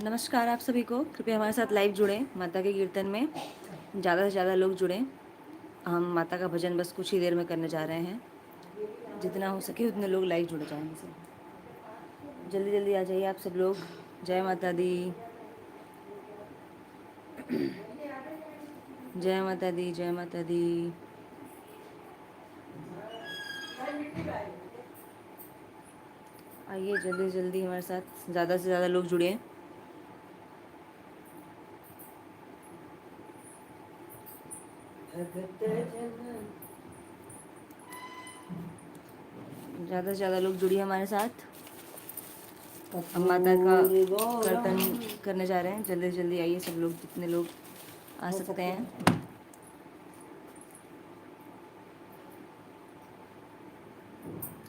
नमस्कार आप सभी को। कृपया हमारे साथ लाइव जुड़ें माता के कीर्तन में। ज़्यादा से ज़्यादा लोग जुड़ें। हम माता का भजन बस कुछ ही देर में करने जा रहे हैं। जितना हो सके उतने लोग लाइव जुड़ जाएं हमसे। जल्दी जल्दी आ जाइए आप सब लोग। जय माता दी, जय माता दी, जय माता दी। आइए जल्दी जल्दी हमारे साथ ज़्यादा से ज़्यादा लोग जुड़िए। ज़्यादा से ज़्यादा लोग जुड़िए हमारे साथ। हम माता का कीर्तन करने जा रहे हैं। जल्दी जल्दी आइए सब लोग, जितने लोग आ सकते हैं।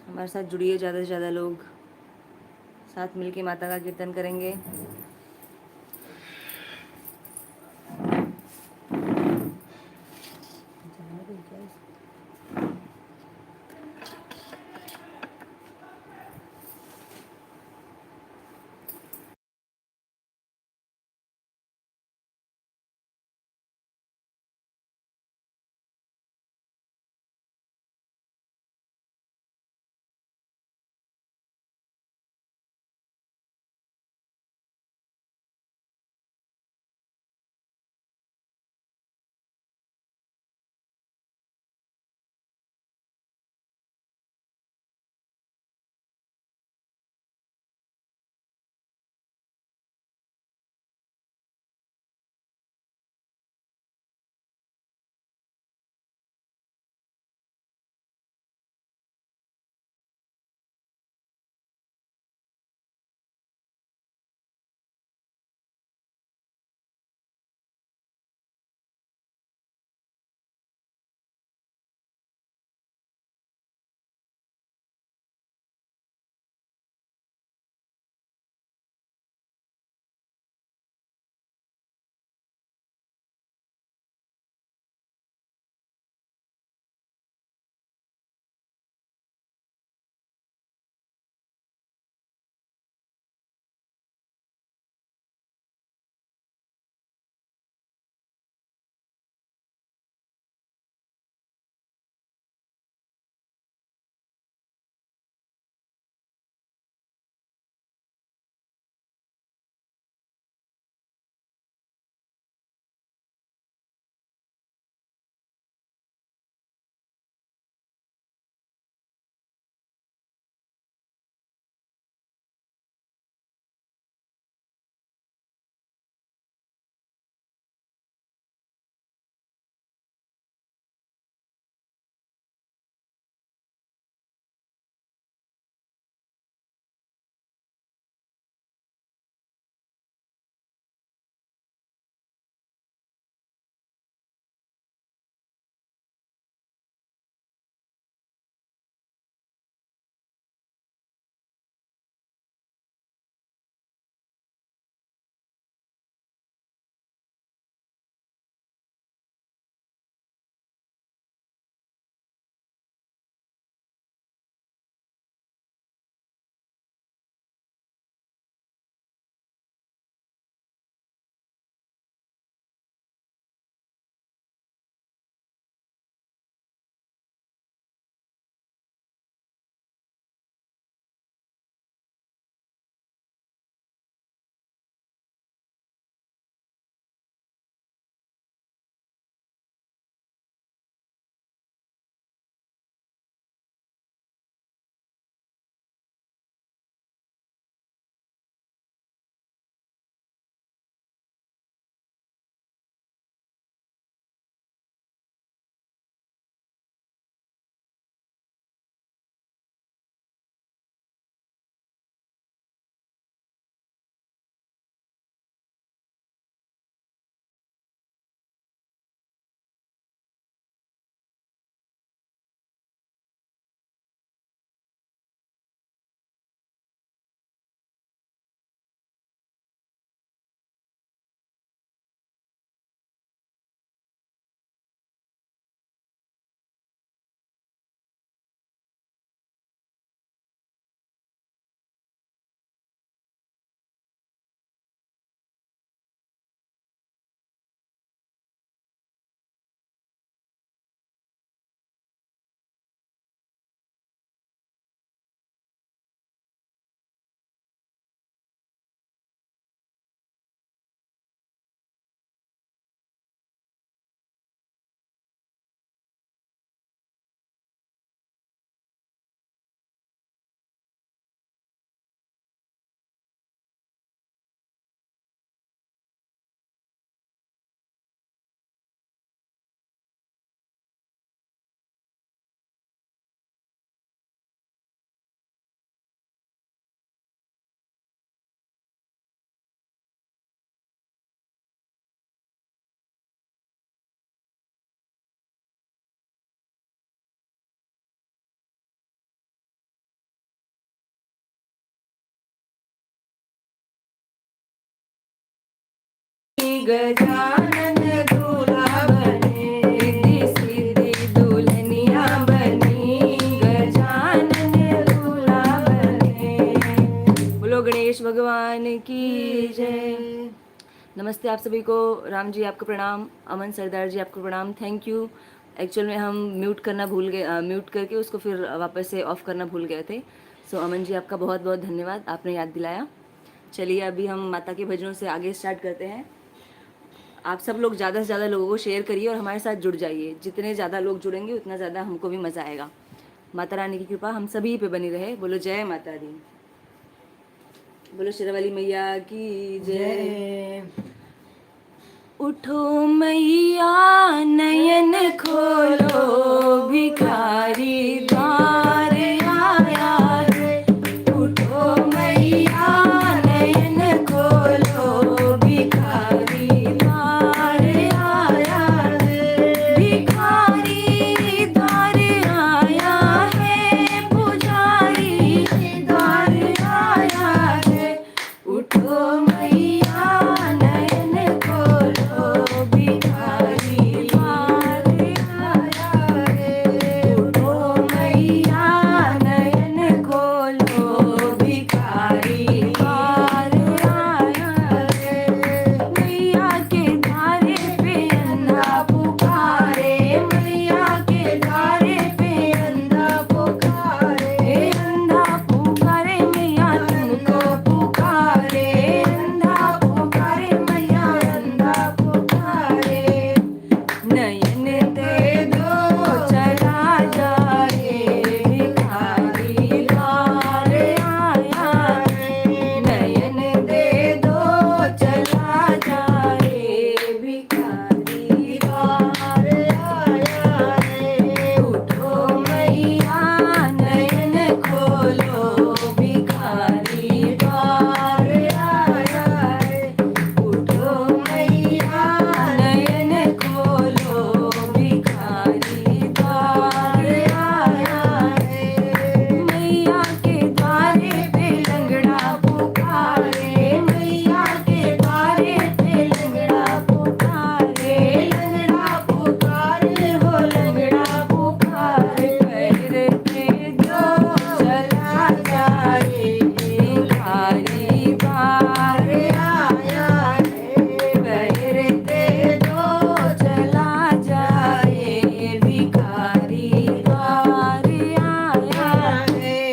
हमारे साथ जुड़िए ज़्यादा से ज़्यादा लोग। साथ मिलके माता का कीर्तन करेंगे। गजानन दूल्हा बने, रिद्धि सिद्धि दुल्हनिया बनी, गजानन दूल्हा बने। बोलो गणेश भगवान की जय। नमस्ते आप सभी को। राम जी आपको प्रणाम, अमन सरदार जी आपको प्रणाम, थैंक यू। एक्चुअल में हम म्यूट करना भूल गए, म्यूट करके उसको फिर वापस से ऑफ करना भूल गए थे। सो अमन जी आपका बहुत बहुत धन्यवाद, आपने याद दिलाया। चलिए अभी हम माता के भजनों से आगे स्टार्ट करते हैं। आप सब लोग ज़्यादा से ज़्यादा लोगों को शेयर करिए और हमारे साथ जुड़ जाइए। जितने ज़्यादा लोग जुड़ेंगे उतना ज़्यादा हमको भी मज़ा आएगा। माता रानी की कृपा हम सभी पे बनी रहे। बोलो जय माता दी, बोलो शेरावाली मैया की जय। उठो मैया नयन खोलो, भिखारी द्वार आया है। उठो मैया नयन खोलो, भिखारी द्वार आया है। भिखारी द्वार आया है, पुजारी द्वार आया है। उठो मैया नयन खोलो, भिखारी द्वार आया है। उठो मैया नयन खोलो, भिखारी द्वार आया है। मैया के द्वारे पे अंधा पुकारे, मैया के द्वारे पे अंधा पुकारे, अंधा पुकारे मैया तुमको पुकारे, अंधा पुकारे मैया अंधा पुकारे। नयन दे दो चला जाए, भिखारी द्वार आया है। नयन दे दो चला जाए, भिखारी द्वार आया है। उठो मैया नयन खोलो, भिखारी द्वार आया है। उठो मैया नयन खोलो, भिखारी द्वार आया है। मैया के द्वारे पे लंगड़ा पुकारे, मैया के द्वारे पे लंगड़ा पुकारे, लंगड़ा पुकारे हो लंगड़ा पुकारे। पैर दो चला जाए, भिखारी द्वार आया है। पैर दे दो चला जाए, भिखारी द्वार आया है।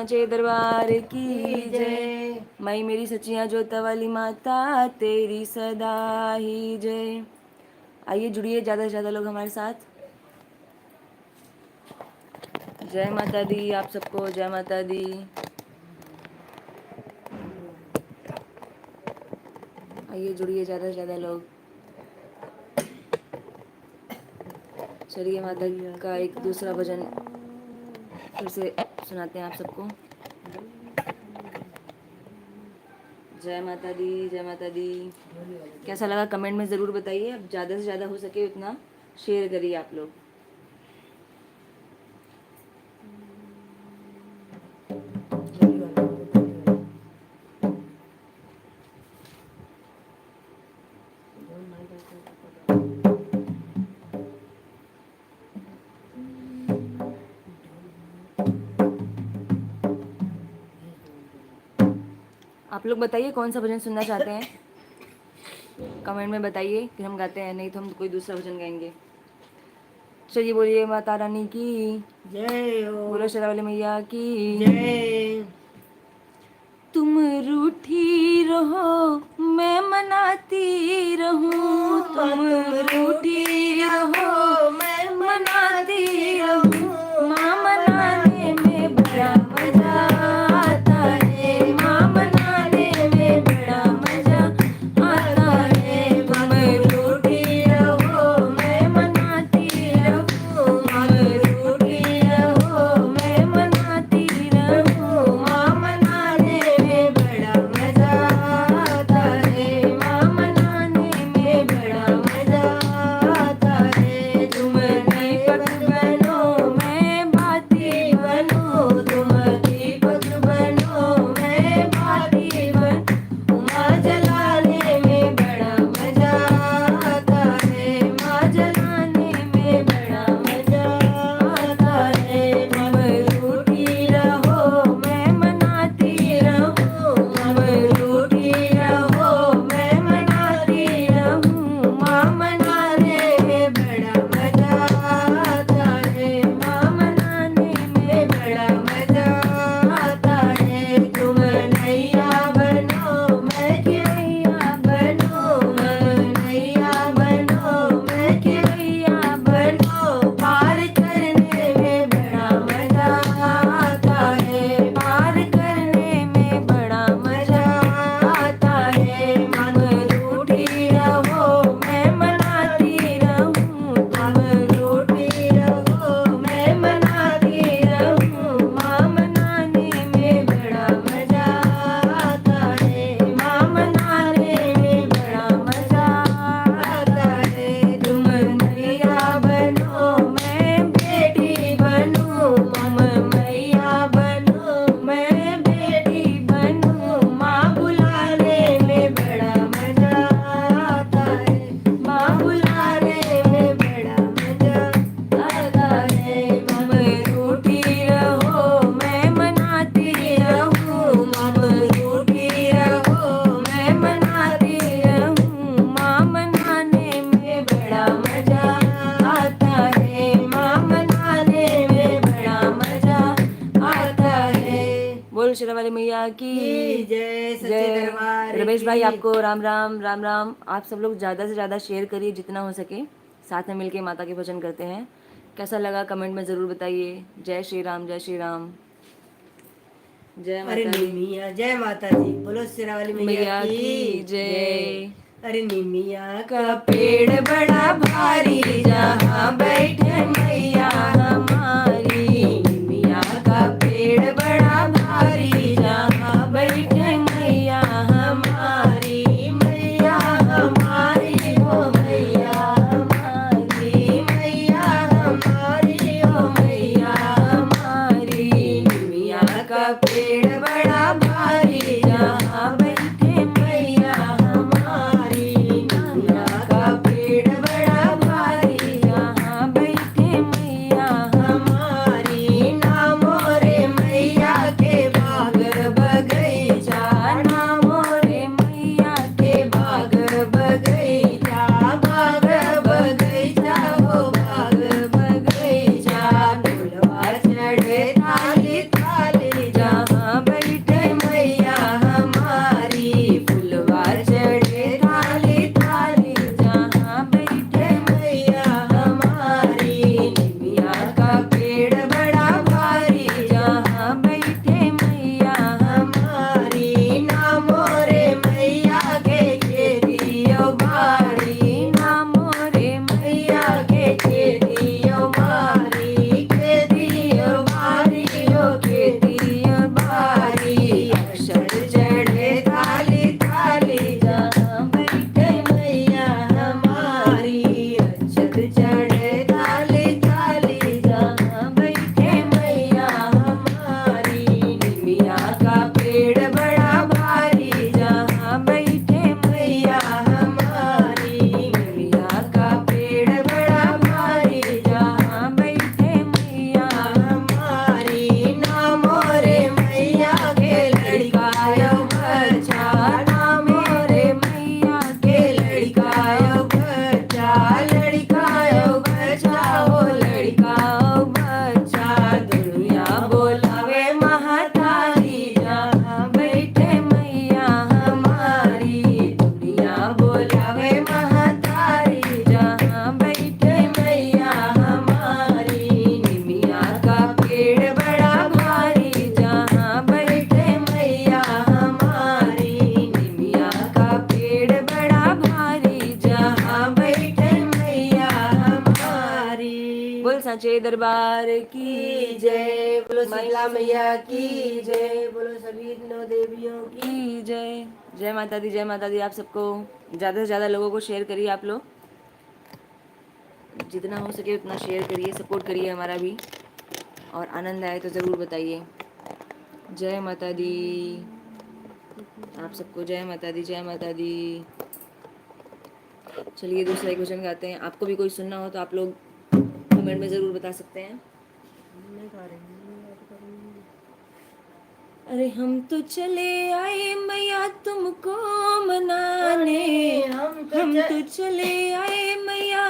सांचे दरबार की जय। माई मेरी सच्चियाँ जोता वाली माता तेरी सदा ही जय। आइए जुड़िए ज़्यादा से ज़्यादा लोग हमारे साथ। जय माता दी आप सबको, जय माता दी। आइए जुड़िए ज़्यादा से ज़्यादा लोग। चलिए माता का एक दूसरा भजन फिर से सुनाते हैं आप सबको। जय माता दी, जय माता दी। कैसा लगा कमेंट में ज़रूर बताइए। अब ज़्यादा से ज़्यादा हो सके उतना शेयर करिए आप लोग। आप लोग बताइए कौन सा भजन सुनना चाहते हैं, कमेंट में बताइए, फिर हम गाते हैं, नहीं तो हम कोई दूसरा भजन गाएंगे। चलिए बोलिए माता रानी की जय हो, बोलो शेरावाली मैया की जय। तुम रूठी रहो मैं मनाती रहूं, तुम रूठी रहो मैं मनाती रहूं। माँ मनाने में बड़ा मजा आता है, माँ मनाने में बड़ा मजा आता है। तुम रूठी रहो मैं मनाती रहूं, तुम रूठी रहो मैं मनाती रहूं। माँ मनाने में बड़ा मजा आता है, माँ मनाने में बड़ा मजा आता है। तुम दीपक बनो मैं बाती बनूं, तुम दीपक बनो मैं बाती बनूं। माँ जलाने में बड़ा मजा आता है, माँ जलाने में बड़ा मजा आता है। तुम रूठी रहो मैं मनाती रहूं, तुम रूठी रहो मैं मनाती रहूं। माँ मनाने में बड़ा मजा आता है, माँ मनाने में बड़ा मजा आता है। तुम नैया बनो मैं खिलैया बनूं, नैया बनो मैं खिलैया बनूं। पार करने में बड़ा मजा आता है, पार करने में बड़ा मजा आता है। तुम रूठी रहो मैं मनाती रहूं, तुम रूठी रहो मैं मनाती रहूं। माँ मनाने में बड़ा मजा आता है, माँ मनाने में बड़ा मजा आता है। तुम मैया बनो मैं बेटी बनूं, तुम मैया बनो मैं बेटी बनूं। माँ बुलाने में बड़ा मजा आता है, माँ बुलाने में बड़ा मजा आता है। तुम रूठी रहो मैं मनाती रहूं, तुम रूठी रहो मैं मनाती रहूं। माँ मनाने में बड़ा मजा आता है, माँ मनाने में बड़ा मजा आता है। बोल शेरावाली मैया की जय। सच्चे दरबार रमेश की। भाई आपको राम राम राम राम। आप सब लोग ज़्यादा से ज़्यादा शेयर करिए जितना हो सके, साथ में मिलके माता के भजन करते हैं। कैसा लगा कमेंट में ज़रूर बताइए। जय श्री राम, जय श्री राम, जय अरे माता दी निमिया, जय माता दी। बोलो शेरावाली मैया मैया की की जय। अरे निमिया का पेड़ बड़ा भारी, जहाँ बैठे मैया हमारी। निमिया का पेड़ बड़ा भारी, जहाँ बैठे मैया हमारी। मैया हमारी हो मैया हमारी, मैया हमारी हो मैया हमारी। निमिया का पेड़ बड़ा भारी, जहाँ बैठे मैया हमारी। निमिया का पेड़ बड़ा भारी, जहाँ बैठे मैया सांचे दरबार की जय। बोलो शीतला मैया की जय। बोलो सभी नौ देवियों की जय। जय माता दी, जय माता दी। आप सबको ज़्यादा से ज़्यादा लोगों को शेयर करिए, आप लोग जितना हो सके उतना शेयर करिए, सपोर्ट करिए हमारा भी, और आनंद आए तो ज़रूर बताइए। जय माता दी आप सबको, जय माता दी, जय माता दी। चलिए दूसरा एक भजन गाते हैं। आपको भी कोई सुनना हो तो आप लोग कमेंट में ज़रूर बता सकते हैं। अरे हम तो चले आए मैया तुमको मनाने, हम तो चले आए मैया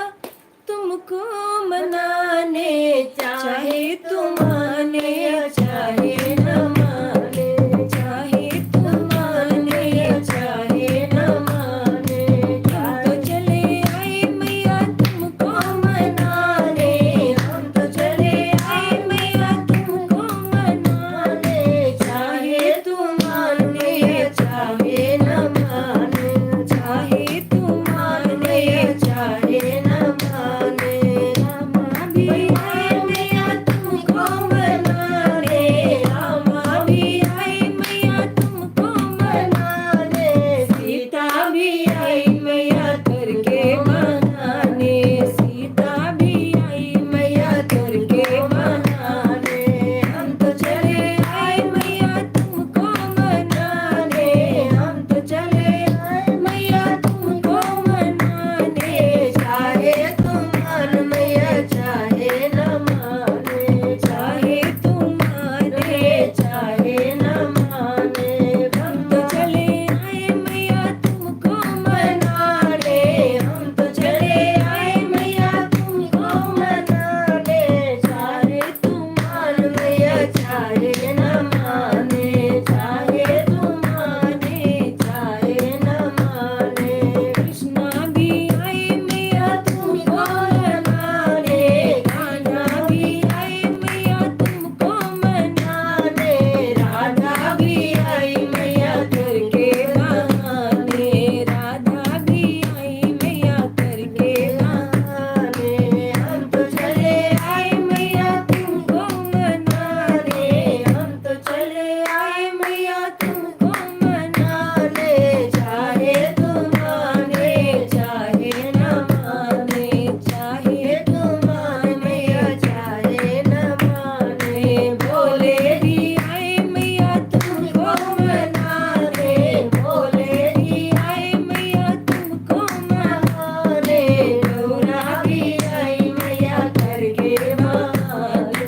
तुमको मनाने, चाहे तुम माने चाहे न माने, चाहे तुम माने चाहे न माने। हम तो चले आए मैया तुमको मनाने, हम तो चले आए मैया तुमको मनाने, चाहे तुम माने चाहे न माने, चाहे तुम माने चाहे न माने। रामा भी आए मैया तुमको मनाने, रामा भी आए मैया तुमको मनाने, सीता भी आई मैया करके मनाने, सीता भी आई मैया करके मनाने। हम तो चले आए मैया तुमको मनाने, हम तो चले आए मैया तुमको मनाने, चाहे तुम मान मैया चाहे न माने, चाहे तुम माने चाहे न माने। हम तो चले आए मैया तुमको मनाने, हम तो चले आए मैया तुमको मनाने, चाहे तुम मान मैया चाहे न माने, चाहे तुम माने चाहे न माने। कृष्णा भी आए मैया तुमको मनाने, कान्हा भी आए मैया तुमको मनाने, राधा भी आई मैया करके बहाने, राधा भी आई मैया करके बहाने। हम तो चले आए मैया तुमको मनाने, हम तो चले आए मैया तुमको मनाने, चाहे तुम माने चाहे न माने, चाहे तुम माने चाहे न माने। भोले भी आए मैया तुमको मनाने, भोले भी आए मैया तुमको मनाने, गौरा भी आई मैया करके बहाने,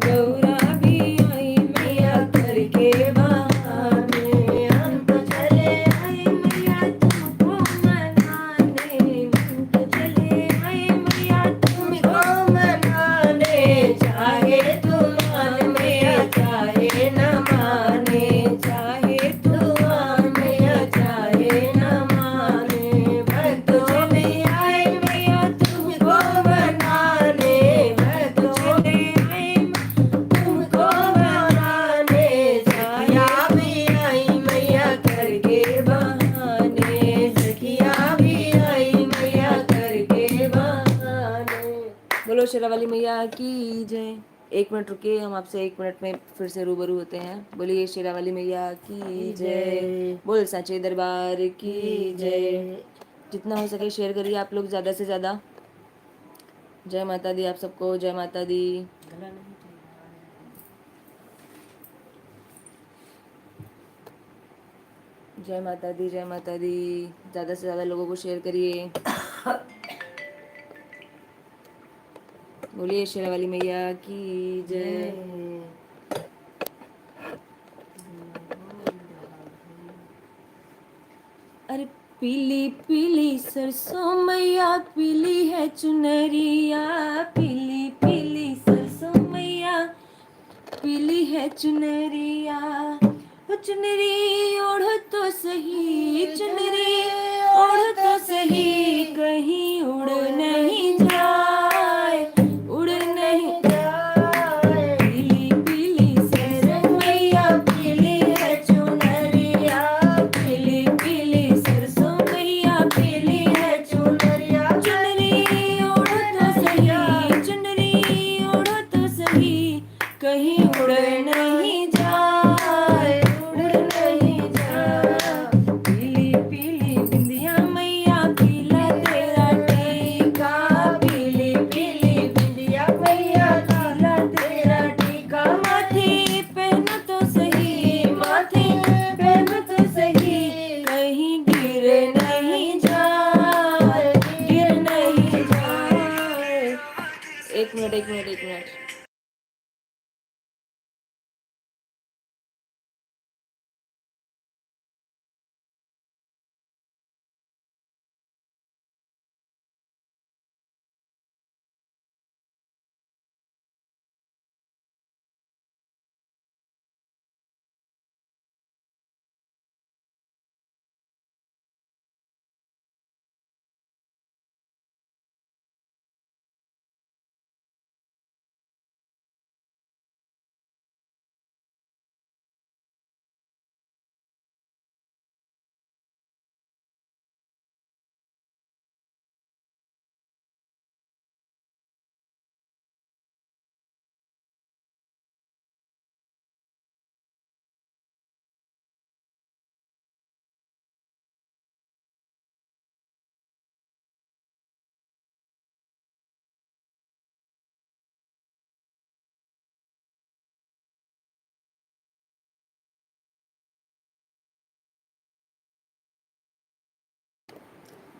गौरा भी आई मैया करके बहाने। हम तो चले आए मैया तुमको मनाने, हम तो चले आए मैया तुमको मनाने, चाहे तुम मान मैया चाहे न माने, चाहे तुम मान मैया चाहे न माने। भक्त चले आए मैया तुमको मनाने, भक्त चले आए तुमको मनाने, सखिया भी आई मैया करके बहाने, सखिया भी आई मैया करके बहाने। बोलो शेरावाली मैया की जय। एक मिनट रुकिए, हम आपसे एक मिनट में फिर से रूबरू होते हैं। बोलिए शेरावाली मैया की जय। बोल सांचे दरबार की जय। जितना हो सके शेयर करिए आप लोग ज़्यादा से ज़्यादा। जय माता दी आप सबको, जय माता दी। जय माता दी, जय माता दी। ज़्यादा से ज़्यादा लोगों को शेयर करिए। बोलिए शेरावाली मैया की जय। अरे पीली पीली सरसों मैया पीली है चुनरिया, पीली पीली सरसों मैया पीली है चुनरिया। वो चुनरी ओढ़ तो सही, चुनरी ओढ़ तो सही, कहीं उड़ नहीं जाए, उड़ नहीं जाए। पीली पीली सरसों मैया पीली है चुनरिया, पीली पीली सरसों मैया पीली है चुनरिया। चुनरी ओढ़ तो सही, चुनरी नहीं जाए, उड़ नहीं जाए। पीली पीली बिंदिया मैया पीला तेरा टीका, पीली पीली बिंदिया मैया पीला तेरा टीका। माथे पहन तो सही, माथे पहन तो सही, कहीं गिर नहीं जाए, गिर नहीं जाए। एक मिनट एक मिनट एक मिनट।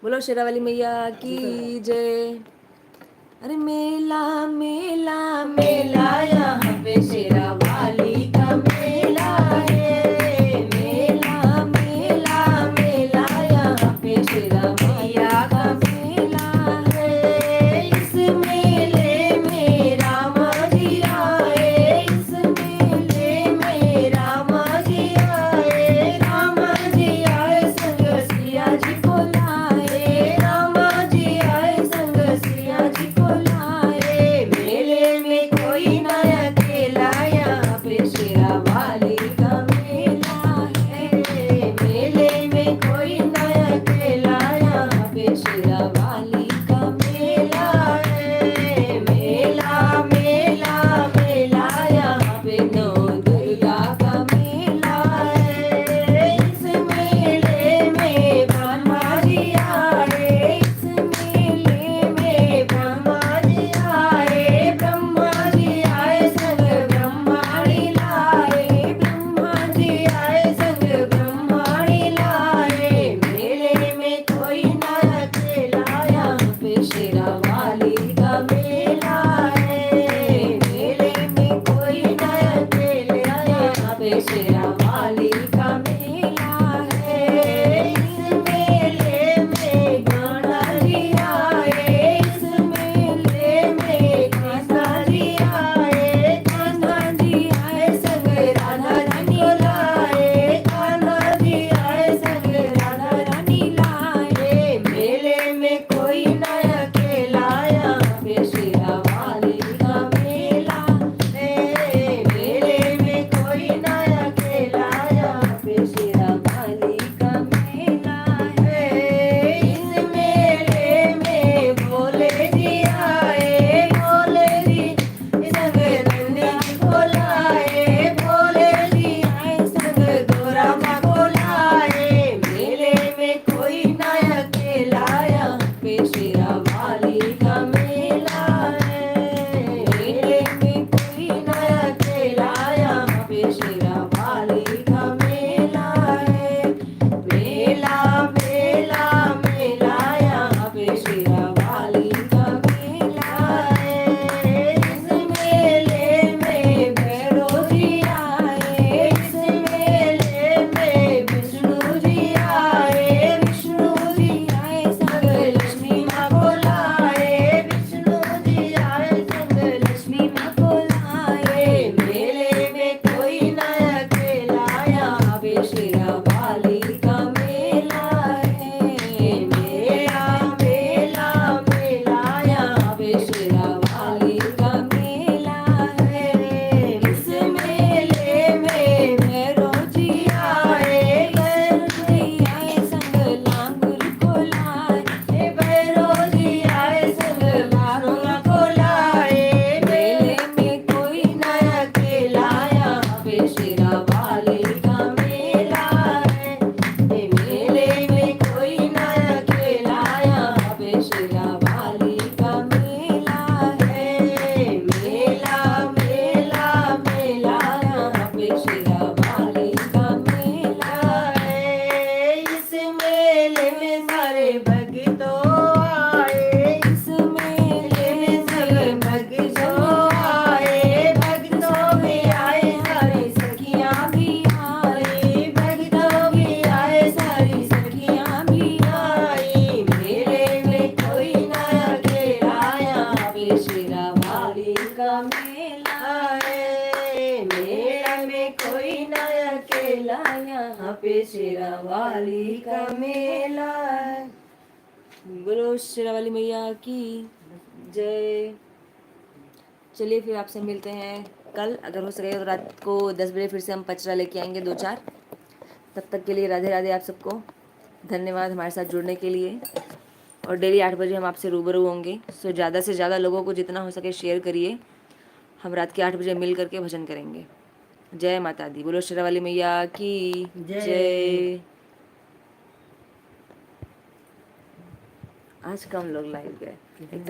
बोलो शेरावाली मैया की जय। अरे मेला मेला मेला यहाँ पे शेरावाली का मेला है। मेला मेला मेला यहाँ पे शेरा मैया का मेला है। इस मेले में रामा जी आए, इस मेले में रामा जी आए। रामा जी आए संग सिया जी को लाए, रामा जी आए संग सिया जी को लाए। मेले में कोई ना अकेला, यहाँ पे शेरावाली का मेला है। मेले में कोई ना अकेला, यहाँ पे शेरावाली का मेला है। मेला मेला मेला यहाँ पे नौ दुर्गा का मेला है। इस मेले में ब्रह्मा जी आए, इस मेले में ब्रह्मा जी आए। ब्रह्मा जी आए संग ब्रह्माणी लाए, ब्रह्मा जी आए संग ब्रह्माणी लाए। मेले में कोई ना अकेला, यहाँ पे शेरावाली का मेला है। मेले में कोई ना अकेला, यहाँ पे शेरावाली का मेला है। इस मेले में गाना जी आए, इस मेले में कान्हा जी आए। कान्हा जी आए संग राधा रानी लाए, कान्हा जी आए संग राधा रानी लाए। मेले में कोई ना अकेला, यहाँ पे शेरावाली का मेला है। मेले में कोई ना अकेला, अकेला, यहाँ पे शेरा वाली का मेला है। बोलो शेरा वाली मैया की जय। चलिए फिर आपसे मिलते हैं कल, अगर हो सके तो रात को 10 बजे फिर से हम पचरा लेके आएंगे 2-4। तब तक के लिए राधे राधे आप सबको। धन्यवाद हमारे साथ जुड़ने के लिए। और डेली 8 बजे हम आपसे रूबरू होंगे। सो ज़्यादा से ज़्यादा लोगों को जितना हो सके शेयर करिए। हम रात के 8 बजे मिल करके भजन करेंगे। जय माता दी। बोलो शेरा वाली मैया की जय। आज कम लोग लाइव गए।